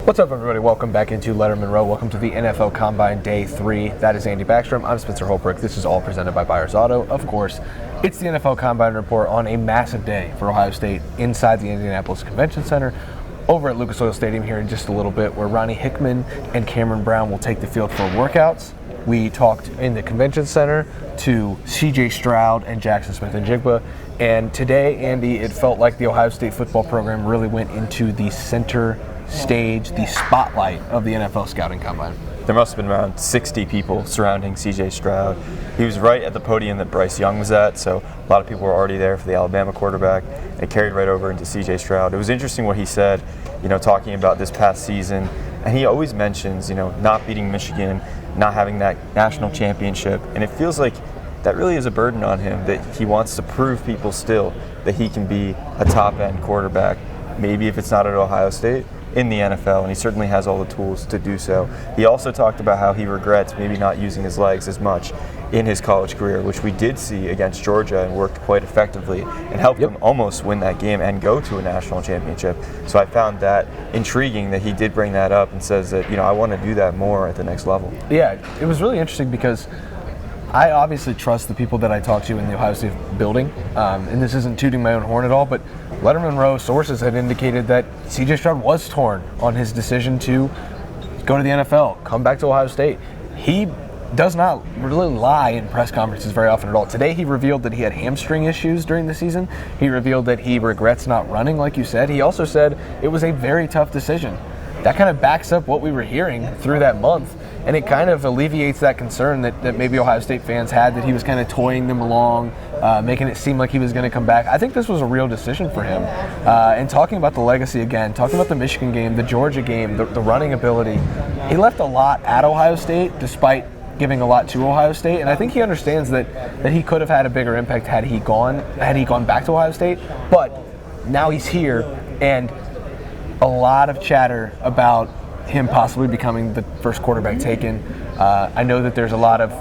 What's up, everybody? Welcome back into Lettermen Row. Welcome to the NFL Combine Day 3. That is Andy Backstrom. I'm Spencer Holbrook. This is all presented by Buyers Auto. Of course, it's the NFL Combine Report on a massive day for Ohio State inside the Indianapolis Convention Center over at Lucas Oil Stadium here in just a little bit, where Ronnie Hickman and Cameron Brown will take the field for workouts. We talked in the Convention Center to CJ Stroud and Jaxon Smith-Njigba. And today, Andy, it felt like the Ohio State football program really went into the center stage, the spotlight of the NFL Scouting Combine. There must have been around 60 people surrounding CJ Stroud. He was right at the podium that Bryce Young was at, so a lot of people were already there for the Alabama quarterback. It carried right over into CJ Stroud. It was interesting what he said, talking about this past season. And he always mentions, not beating Michigan, not having that national championship. And it feels like that really is a burden on him, that he wants to prove people still that he can be a top-end quarterback. Maybe if it's not at Ohio State, in the NFL, and he certainly has all the tools to do so. He also talked about how he regrets maybe not using his legs as much in his college career, which we did see against Georgia and worked quite effectively and helped him almost win that game and go to a national championship. So I found that intriguing that he did bring that up and says that, I want to do that more at the next level. Yeah, it was really interesting because I obviously trust the people that I talk to in the Ohio State building, and this isn't tooting my own horn at all, but Lettermen Row sources had indicated that CJ Stroud was torn on his decision to go to the NFL, come back to Ohio State. He does not really lie in press conferences very often at all. Today he revealed that he had hamstring issues during the season. He revealed that he regrets not running, like you said. He also said it was a very tough decision. That kind of backs up what we were hearing through that month, and it kind of alleviates that concern that maybe Ohio State fans had, that he was kind of toying them along, making it seem like he was going to come back. I think this was a real decision for him. And talking about the legacy again, talking about the Michigan game, the Georgia game, the running ability, he left a lot at Ohio State despite giving a lot to Ohio State, and I think he understands that he could have had a bigger impact had he gone back to Ohio State. But now he's here, and a lot of chatter about him possibly becoming the first quarterback taken. I know that there's a lot of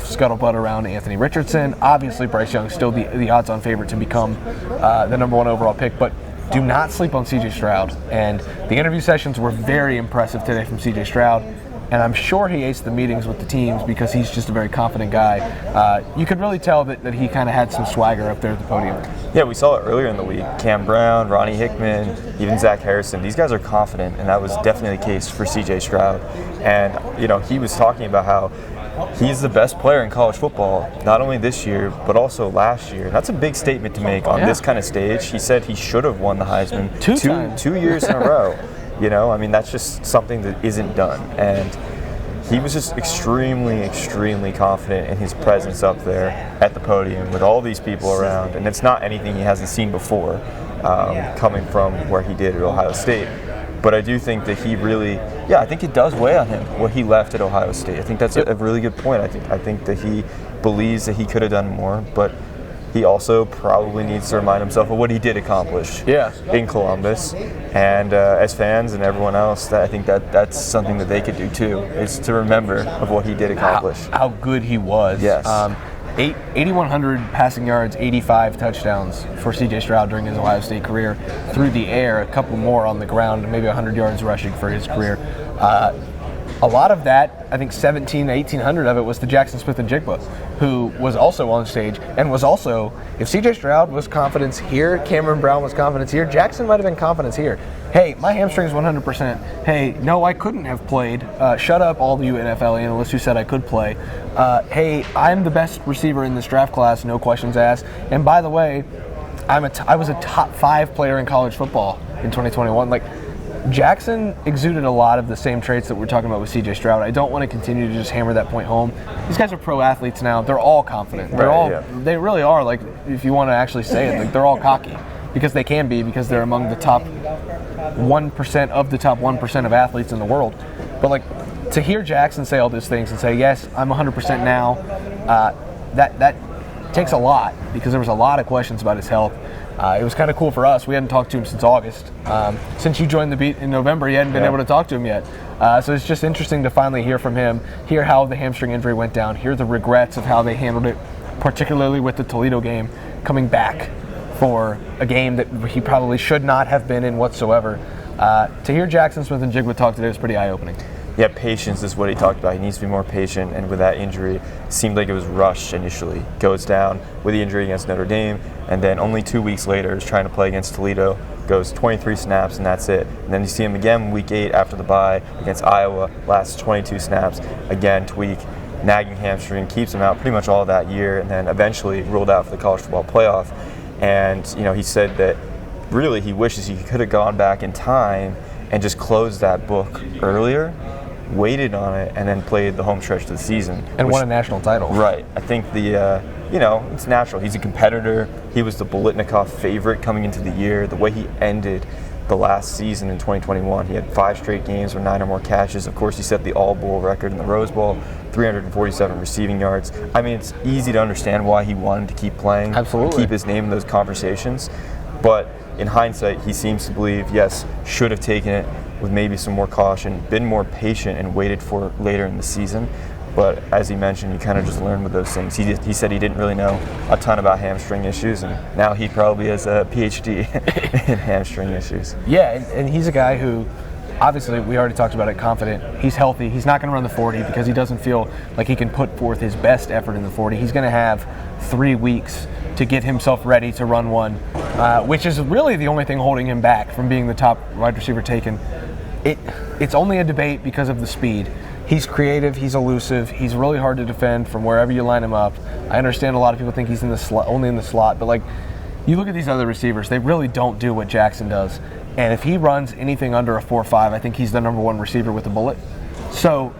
scuttlebutt around Anthony Richardson. Obviously, Bryce Young still the odds-on favorite to become the number one overall pick, but do not sleep on CJ Stroud. And the interview sessions were very impressive today from CJ Stroud. And I'm sure he aced the meetings with the teams because he's just a very confident guy. You could really tell that he kind of had some swagger up there at the podium. Yeah, we saw it earlier in the week. Cam Brown, Ronnie Hickman, even Zach Harrison. These guys are confident, and that was definitely the case for CJ Stroud. And, he was talking about how he's the best player in college football, not only this year, but also last year. That's a big statement to make on this kind of stage. He said he should have won the Heisman two years in a row. That's just something that isn't done. And he was just extremely, extremely confident in his presence up there at the podium with all these people around. And it's not anything he hasn't seen before, coming from where he did at Ohio State. But I do think that he really, I think it does weigh on him what he left at Ohio State. I think that's a really good point. I think that he believes that he could have done more, but he also probably needs to remind himself of what he did accomplish in Columbus. And as fans and everyone else, I think that's something that they could do too, is to remember of what he did accomplish. How good he was. Yes. 8,100 passing yards, 85 touchdowns for CJ Stroud during his Ohio State career. Through the air, a couple more on the ground, maybe 100 yards rushing for his career. A lot of that, I think 1,700 to 1,800 of it was to Jaxon Smith-Njigba, who was also on stage and was also, if CJ Stroud was confidence here, Cameron Brown was confidence here, Jaxon might have been confidence here. Hey, my hamstring's 100%. Hey, no, I couldn't have played. Shut up, all you NFL analysts who said I could play. Hey, I'm the best receiver in this draft class, no questions asked. And by the way, I was a top 5 player in college football in 2021. Jaxon exuded a lot of the same traits that we're talking about with CJ Stroud. I don't want to continue to just hammer that point home. These guys are pro athletes now. They're all confident. They really are, if you want to actually say it, they're all cocky. Because they can be, because they're among the top 1% of the top 1% of athletes in the world. But to hear Jaxon say all those things and say, yes, I'm 100% now, that takes a lot, because there was a lot of questions about his health. It was kind of cool for us. We hadn't talked to him since August. Since you joined the beat in November, you hadn't been able to talk to him yet. So it's just interesting to finally hear from him, hear how the hamstring injury went down, hear the regrets of how they handled it, particularly with the Toledo game, coming back for a game that he probably should not have been in whatsoever. To hear Jaxon Smith-Njigba talk today was pretty eye-opening. Yeah, patience is what he talked about. He needs to be more patient, and with that injury, it seemed like it was rushed initially. Goes down with the injury against Notre Dame, and then only 2 weeks later is trying to play against Toledo. Goes 23 snaps, and that's it. And then you see him again week 8 after the bye against Iowa, lasts 22 snaps, again tweak, nagging hamstring, keeps him out pretty much all that year, and then eventually ruled out for the college football playoff. And he said that really he wishes he could have gone back in time and just closed that book earlier, waited on it, and then played the home stretch of the season. And won a national title. Right. I think it's natural. He's a competitor. He was the Bolitnikov favorite coming into the year. The way he ended the last season in 2021, he had 5 straight games with 9 or more catches. Of course, he set the All-Bowl record in the Rose Bowl, 347 receiving yards. I mean, it's easy to understand why he wanted to keep playing. Absolutely. Keep his name in those conversations. But in hindsight, he seems to believe, yes, should have taken it with maybe some more caution, been more patient, and waited for later in the season. But as he mentioned, you kind of just learn with those things. He said he didn't really know a ton about hamstring issues, and now he probably has a PhD in hamstring issues. Yeah, and he's a guy who, obviously, we already talked about it, confident. He's healthy. He's not going to run the 40 because he doesn't feel like he can put forth his best effort in the 40. He's going to have 3 weeks to get himself ready to run one, which is really the only thing holding him back from being the top wide receiver taken. It's only a debate because of the speed. He's creative, he's elusive, he's really hard to defend from wherever you line him up. I understand a lot of people think he's in the slot, only in the slot, but like, you look at these other receivers, they really don't do what Jaxon does. And if he runs anything under a 4.5, I think he's the #1 receiver with a bullet. So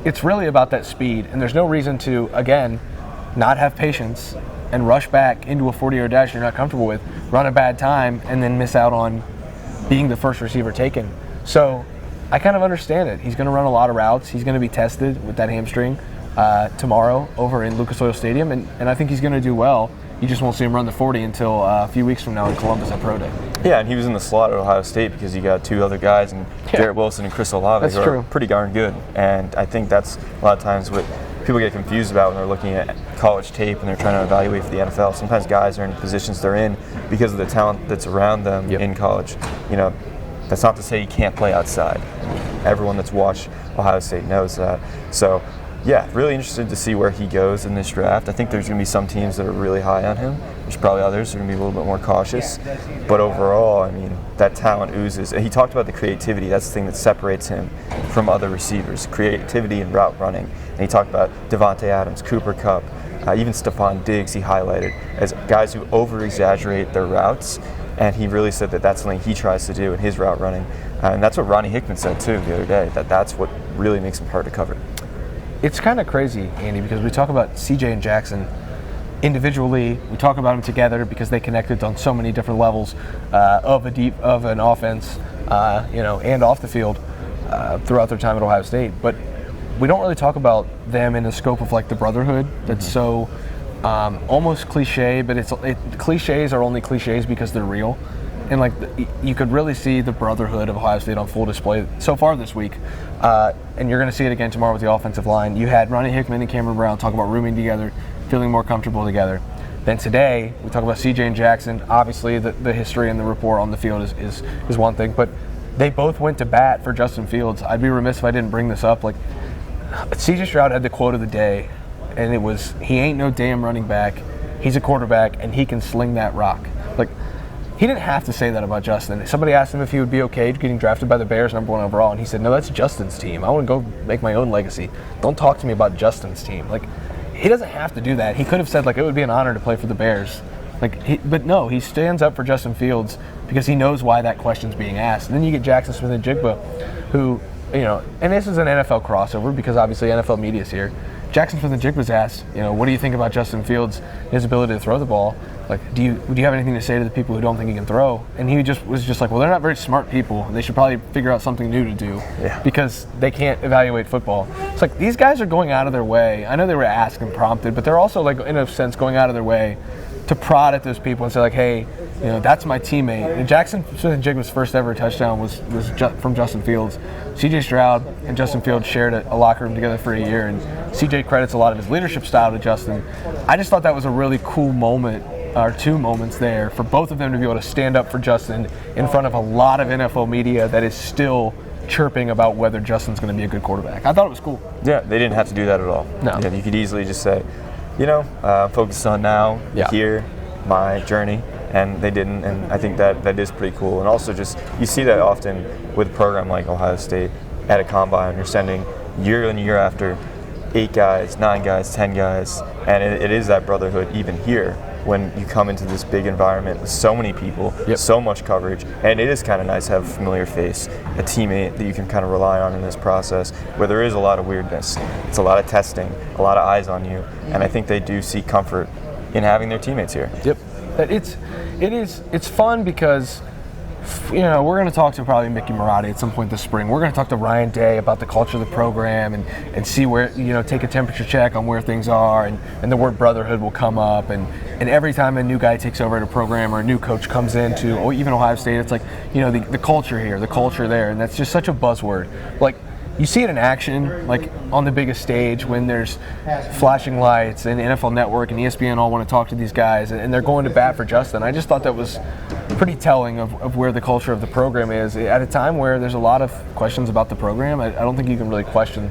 it's really about that speed, and there's no reason to, again, not have patience and rush back into a 40-yard dash you're not comfortable with, run a bad time, and then miss out on being the first receiver taken. So I kind of understand it. He's going to run a lot of routes. He's going to be tested with that hamstring tomorrow over in Lucas Oil Stadium, and I think he's going to do well. You just won't see him run the 40 until a few weeks from now in Columbus at Pro Day. Yeah, and he was in the slot at Ohio State because you got 2 other guys, and Garrett Wilson and Chris Olave, who are pretty darn good. And I think that's a lot of times what people get confused about when they're looking at college tape and they're trying to evaluate for the NFL. Sometimes guys are in positions they're in because of the talent that's around them in college. That's not to say you can't play outside. Everyone that's watched Ohio State knows that. So, yeah, really interested to see where he goes in this draft. I think there's going to be some teams that are really high on him. There's probably others that are going to be a little bit more cautious. But overall, I mean, that talent oozes. And he talked about the creativity. That's the thing that separates him from other receivers, creativity and route running. And he talked about Devontae Adams, Cooper Kupp, even Stephon Diggs he highlighted as guys who over-exaggerate their routes. And he really said that that's something he tries to do in his route running. And that's what Ronnie Hickman said, too, the other day, that's what really makes him hard to cover. It's kind of crazy, Andy, because we talk about CJ and Jaxon individually. We talk about them together because they connected on so many different levels of an offense, and off the field throughout their time at Ohio State. But we don't really talk about them in the scope of like the brotherhood that's so almost cliche, but cliches are only cliches because they're real. And like you could really see the brotherhood of Ohio State on full display so far this week, and you're going to see it again tomorrow with the offensive line. You had Ronnie Hickman and Cameron Brown talk about rooming together, feeling more comfortable together. Then today we talk about CJ and Jaxon. Obviously, the history and the rapport on the field is one thing, but they both went to bat for Justin Fields. I'd be remiss if I didn't bring this up. Like CJ Stroud had the quote of the day, and it was, "He ain't no damn running back. He's a quarterback, and he can sling that rock." Like, he didn't have to say that about Justin. Somebody asked him if he would be okay getting drafted by the Bears #1 overall, and he said, "No, that's Justin's team. I want to go make my own legacy. Don't talk to me about Justin's team." Like, he doesn't have to do that. He could have said, like, it would be an honor to play for the Bears. But no, he stands up for Justin Fields because he knows why that question's being asked. And then you get Jaxon Smith-Njigba, who, and this is an NFL crossover because obviously NFL media's here. Jaxon Smith-Njigba was asked, what do you think about Justin Fields, his ability to throw the ball? Like, do you have anything to say to the people who don't think he can throw? And he was just like, well, they're not very smart people. They should probably figure out something new to do because they can't evaluate football. It's like, these guys are going out of their way. I know they were asked and prompted, but they're also, like, in a sense, going out of their way to prod at those people and say, like, hey, that's my teammate. And Jaxon Smith-Njigba's first ever touchdown was from Justin Fields. C.J. Stroud and Justin Fields shared a locker room together for a year, and C.J. credits a lot of his leadership style to Justin. I just thought that was a really cool moment or two moments there for both of them to be able to stand up for Justin in front of a lot of NFL media that is still chirping about whether Justin's going to be a good quarterback. I thought it was cool. Yeah, they didn't have to do that at all. No. Yeah, you could easily just say, focus on now, here, my journey, and they didn't, and I think that is pretty cool. And also just, you see that often with a program like Ohio State at a combine. You're sending year in year after 8 guys, 9 guys, 10 guys, and it is that brotherhood even here when you come into this big environment with so many people, so much coverage, and it is kind of nice to have a familiar face, a teammate that you can kind of rely on in this process where there is a lot of weirdness. It's a lot of testing, a lot of eyes on you, and I think they do see comfort in having their teammates here. Yep. It's fun because we're going to talk to probably Mickey Marotti at some point this spring. We're going to talk to Ryan Day about the culture of the program and see where, take a temperature check on where things are, and the word brotherhood will come up. And every time a new guy takes over at a program or a new coach comes into, or even Ohio State, it's like, the culture here, the culture there. And that's just such a buzzword. Like, you see it in action, like on the biggest stage when there's flashing lights and NFL Network and ESPN all want to talk to these guys and they're going to bat for Justin. I just thought that was pretty telling of where the culture of the program is at a time where there's a lot of questions about the program. I don't think you can really question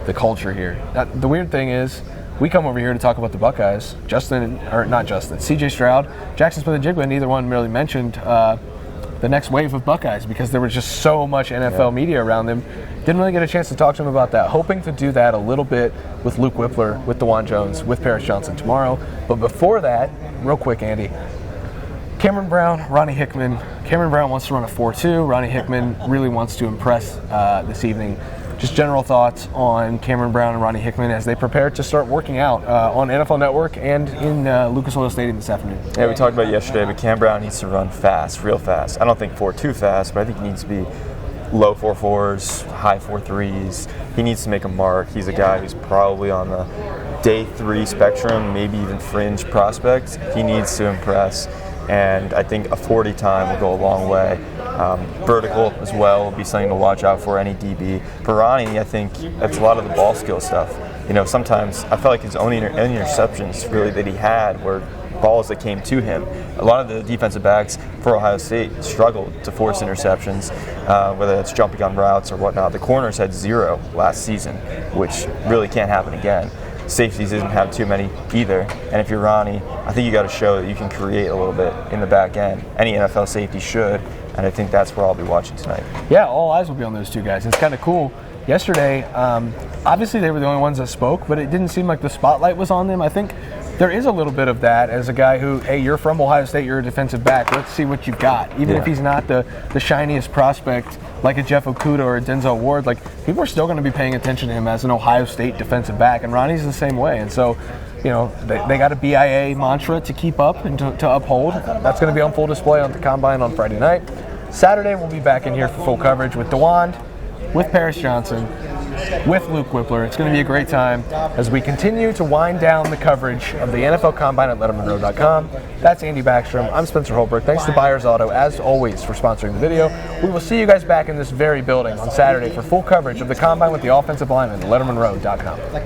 the culture here. The weird thing is, we come over here to talk about the Buckeyes. CJ Stroud, Jaxon Smith-Njigba, neither one really mentioned the next wave of Buckeyes because there was just so much NFL media around them. Didn't really get a chance to talk to him about that. Hoping to do that a little bit with Luke Whippler, with DeJuan Jones, with Paris Johnson tomorrow. But before that, real quick, Andy, Cameron Brown, Ronnie Hickman. Cameron Brown wants to run a 4.2. Ronnie Hickman really wants to impress this evening. Just general thoughts on Cameron Brown and Ronnie Hickman as they prepare to start working out on NFL Network and in Lucas Oil Stadium this afternoon. Yeah, we talked about it yesterday, but Cam Brown needs to run fast, real fast. I don't think 4.2 fast, but I think he needs to be low 4.4s, high 4.3s. He needs to make a mark. He's a guy who's probably on the day 3 spectrum, maybe even fringe prospect. He needs to impress, and I think a 40 time will go a long way. Vertical as well will be something to watch out for, any DB. For Ronnie, I think that's a lot of the ball skill stuff. Sometimes I felt like his only interceptions really that he had were balls that came to him. A lot of the defensive backs for Ohio State struggled to force interceptions, whether it's jumping on routes or whatnot. The corners had 0 last season, which really can't happen again. Safeties didn't have too many either. And if you're Ronnie, I think you got to show that you can create a little bit in the back end. Any NFL safety should, and I think that's where I'll be watching tonight. Yeah, all eyes will be on those two guys. It's kind of cool. Yesterday, obviously they were the only ones that spoke, but it didn't seem like the spotlight was on them. I think there is a little bit of that as a guy who, hey, you're from Ohio State, you're a defensive back, let's see what you've got. Even if he's not the shiniest prospect like a Jeff Okudah or a Denzel Ward, like, people are still going to be paying attention to him as an Ohio State defensive back, and Ronnie's the same way. And so, they got a BIA mantra to keep up and to uphold. That's going to be on full display on the Combine on Friday night. Saturday, we'll be back in here for full coverage with DeJuan, with Paris Johnson, with Luke Whippler. It's going to be a great time as we continue to wind down the coverage of the NFL Combine at LettermenRow.com. That's Andy Backstrom. I'm Spencer Holbrook. Thanks to Buyers Auto, as always, for sponsoring the video. We will see you guys back in this very building on Saturday for full coverage of the Combine with the offensive linemen at LettermenRow.com.